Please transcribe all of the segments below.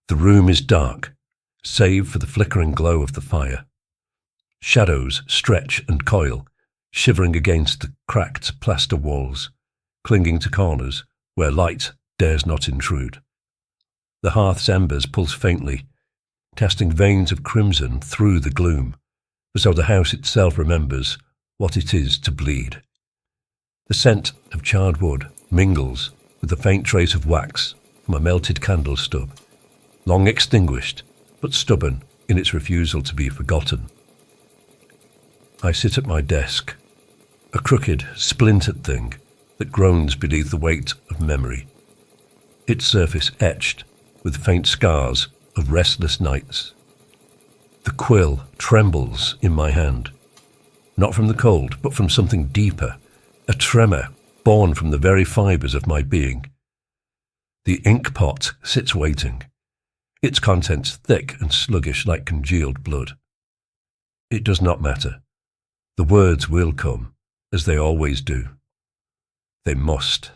The room is dark, save for the flickering glow of the fire. Shadows stretch and coil, shivering against the cracked plaster walls, clinging to corners where light dares not intrude. The hearth's embers pulse faintly, casting veins of crimson through the gloom, as though the house itself remembers what it is to bleed. The scent of charred wood mingles with the faint trace of wax from a melted candle stub, long extinguished, but stubborn in its refusal to be forgotten. I sit at my desk, a crooked, splintered thing that groans beneath the weight of memory, its surface etched with faint scars of restless nights. The quill trembles in my hand, not from the cold, but from something deeper, a tremor born from the very fibres of my being. The ink pot sits waiting, its contents thick and sluggish like congealed blood. It does not matter. The words will come, as they always do. They must.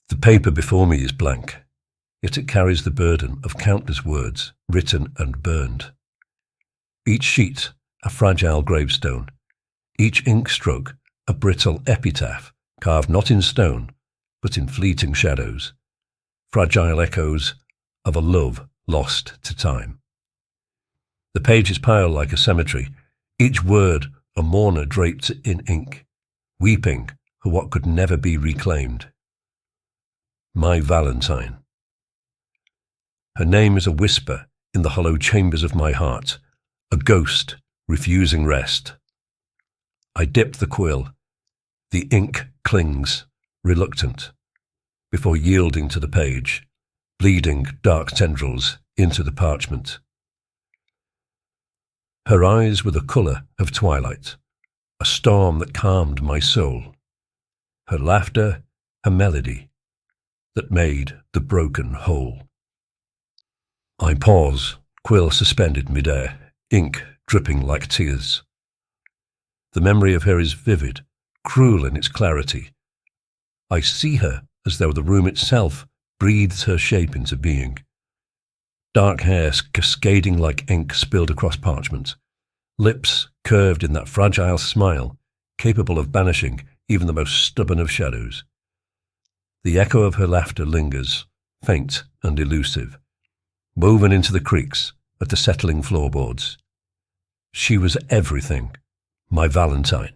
The paper before me is blank, yet it carries the burden of countless words written and burned. Each sheet a fragile gravestone, each ink stroke a brittle epitaph carved not in stone, but in fleeting shadows, fragile echoes of a love lost to time. The pages pile like a cemetery, each word a mourner draped in ink, weeping for what could never be reclaimed. My Valentine. Her name is a whisper in the hollow chambers of my heart, a ghost refusing rest. I dip the quill. The ink clings, reluctant, before yielding to the page, bleeding dark tendrils into the parchment. Her eyes were the colour of twilight, a storm that calmed my soul. Her laughter, a melody that made the broken whole. I pause, quill suspended midair, ink dripping like tears. The memory of her is vivid, cruel in its clarity. I see her as though the room itself breathes her shape into being. Dark hair cascading like ink spilled across parchment, lips curved in that fragile smile capable of banishing even the most stubborn of shadows. The echo of her laughter lingers, faint and elusive, woven into the creaks of the settling floorboards. She was everything, my Valentine.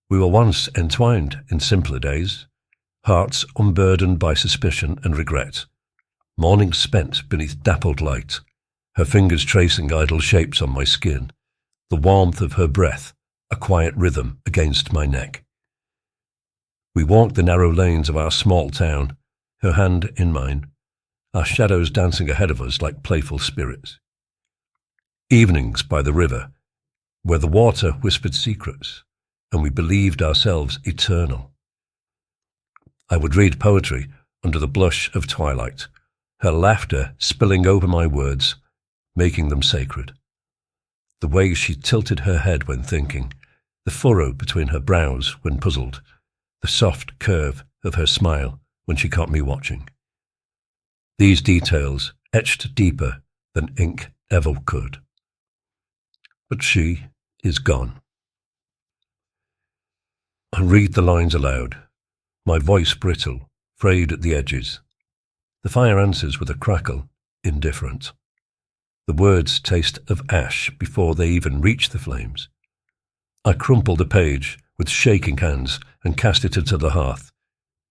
We were once entwined in simpler days, hearts unburdened by suspicion and regret, mornings spent beneath dappled light, her fingers tracing idle shapes on my skin, the warmth of her breath a quiet rhythm against my neck. We walked the narrow lanes of our small town, her hand in mine, our shadows dancing ahead of us like playful spirits. Evenings by the river, where the water whispered secrets, and we believed ourselves eternal. I would read poetry under the blush of twilight, her laughter spilling over my words, making them sacred. The way she tilted her head when thinking, the furrow between her brows when puzzled, the soft curve of her smile when she caught me watching. These details etched deeper than ink ever could. But she is gone. I read the lines aloud, my voice brittle, frayed at the edges. The fire answers with a crackle, indifferent. The words taste of ash before they even reach the flames. I crumple the page with shaking hands and cast it into the hearth.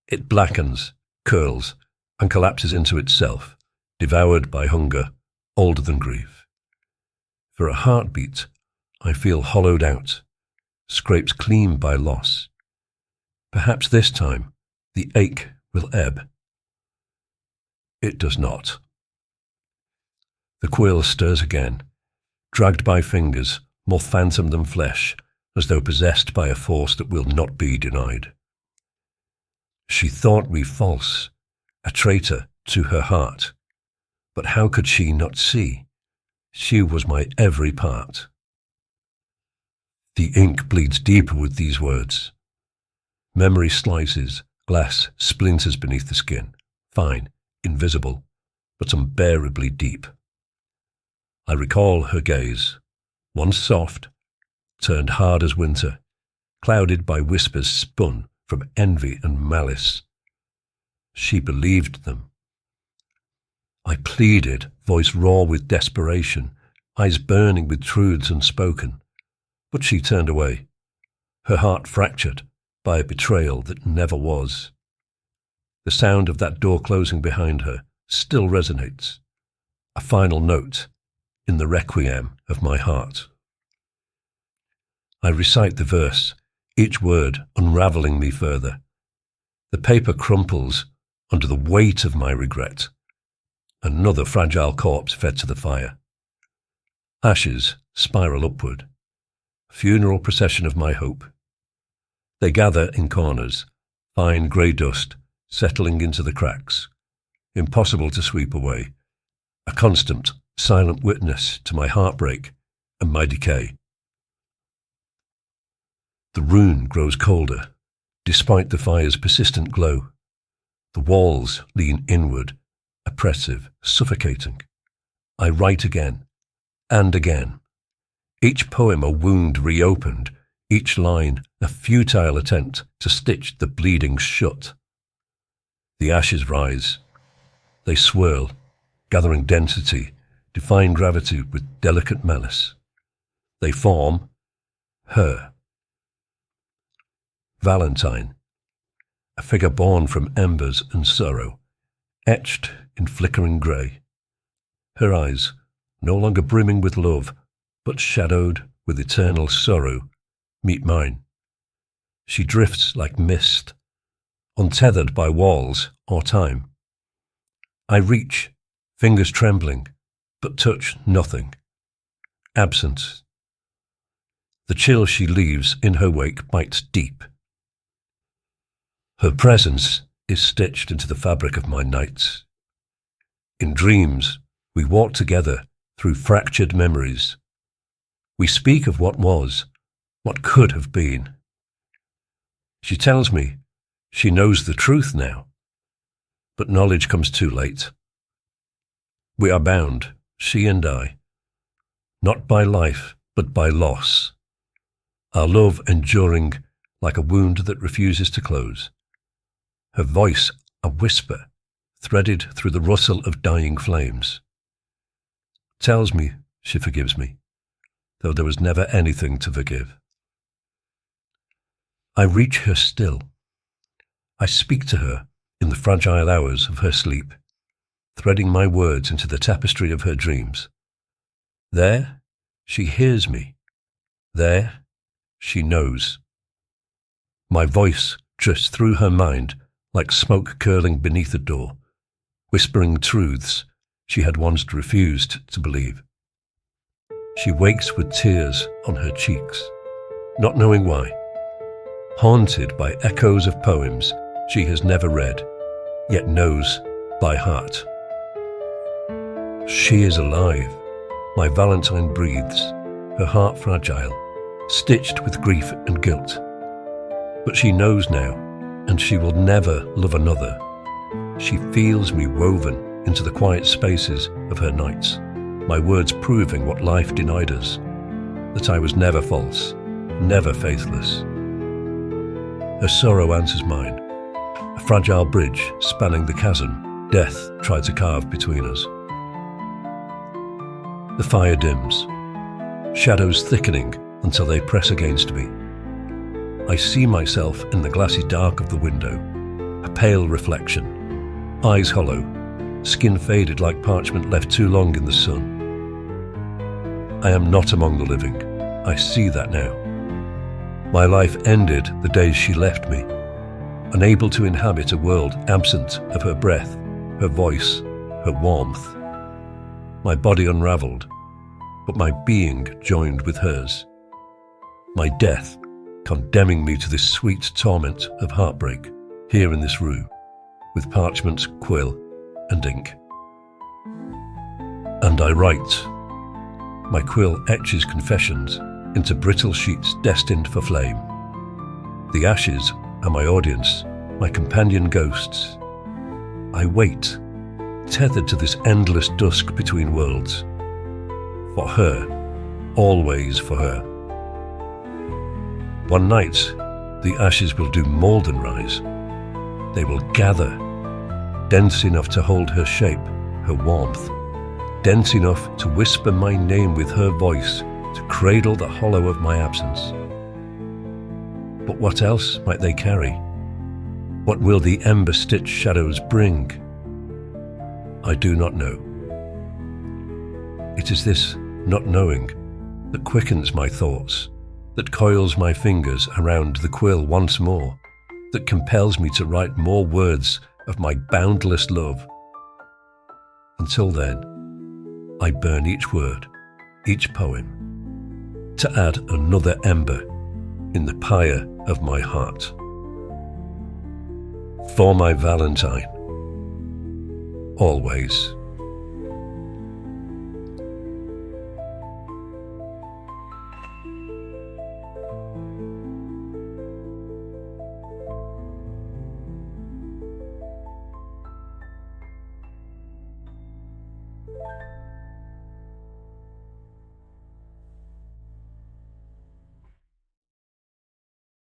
It blackens, curls, and collapses into itself, devoured by hunger, older than grief. For a heartbeat, I feel hollowed out, scraped clean by loss. Perhaps this time the ache will ebb. It does not. The quill stirs again, dragged by fingers more phantom than flesh, as though possessed by a force that will not be denied. She thought me false, a traitor to her heart. But how could she not see? She was my every part. The ink bleeds deeper with these words. Memory slices, glass splinters beneath the skin, fine, invisible, but unbearably deep. I recall her gaze, once soft, turned hard as winter, clouded by whispers spun from envy and malice. She believed them. I pleaded, voice raw with desperation, eyes burning with truths unspoken, but she turned away, her heart fractured by a betrayal that never was. The sound of that door closing behind her still resonates, a final note in the requiem of my heart. I recite the verse, each word unravelling me further. The paper crumples under the weight of my regret. Another fragile corpse fed to the fire. Ashes spiral upward. Funeral procession of my hope. They gather in corners, fine grey dust settling into the cracks, impossible to sweep away, a constant, silent witness to my heartbreak and my decay. The room grows colder, despite the fire's persistent glow. The walls lean inward, oppressive, suffocating. I write again, and again. Each poem a wound reopened, each line a futile attempt to stitch the bleeding shut. The ashes rise. They swirl, gathering density, defying gravity with delicate malice. They form her. Valentine, a figure born from embers and sorrow, etched in flickering grey. Her eyes, no longer brimming with love, but shadowed with eternal sorrow, meet mine. She drifts like mist, untethered by walls or time. I reach, fingers trembling, but touch nothing. Absence. The chill she leaves in her wake bites deep. Her presence is stitched into the fabric of my nights. In dreams, we walk together through fractured memories. We speak of what was, what could have been. She tells me she knows the truth now, but knowledge comes too late. We are bound, she and I, not by life, but by loss, our love enduring like a wound that refuses to close. Her voice a whisper, threaded through the rustle of dying flames. Tells me she forgives me, though there was never anything to forgive. I reach her still. I speak to her in the fragile hours of her sleep, threading my words into the tapestry of her dreams. There, she hears me. There, she knows. My voice drifts through her mind like smoke curling beneath a door, whispering truths she had once refused to believe. She wakes with tears on her cheeks, not knowing why, haunted by echoes of poems she has never read, yet knows by heart. She is alive. My Valentine breathes, her heart fragile, stitched with grief and guilt. But she knows now, and she will never love another. She feels me woven into the quiet spaces of her nights, my words proving what life denied us, that I was never false, never faithless. Her sorrow answers mine, a fragile bridge spanning the chasm death tried to carve between us. The fire dims, shadows thickening until they press against me. I see myself in the glassy dark of the window, a pale reflection, eyes hollow, skin faded like parchment left too long in the sun. I am not among the living. I see that now. My life ended the day she left me, unable to inhabit a world absent of her breath, her voice, her warmth. My body unravelled, but my being joined with hers. My death condemning me to this sweet torment of heartbreak here in this room, with parchment, quill, and ink. And I write. My quill etches confessions into brittle sheets destined for flame. The ashes are my audience, my companion ghosts. I wait tethered to this endless dusk between worlds. For her, always for her. One night, the ashes will do mould and rise. They will gather, dense enough to hold her shape, her warmth, dense enough to whisper my name with her voice, to cradle the hollow of my absence. But what else might they carry? What will the ember-stitched shadows bring? I do not know. It is this not knowing that quickens my thoughts, that coils my fingers around the quill once more, that compels me to write more words of my boundless love. Until then, I burn each word, each poem, to add another ember in the pyre of my heart. For my Valentine, always.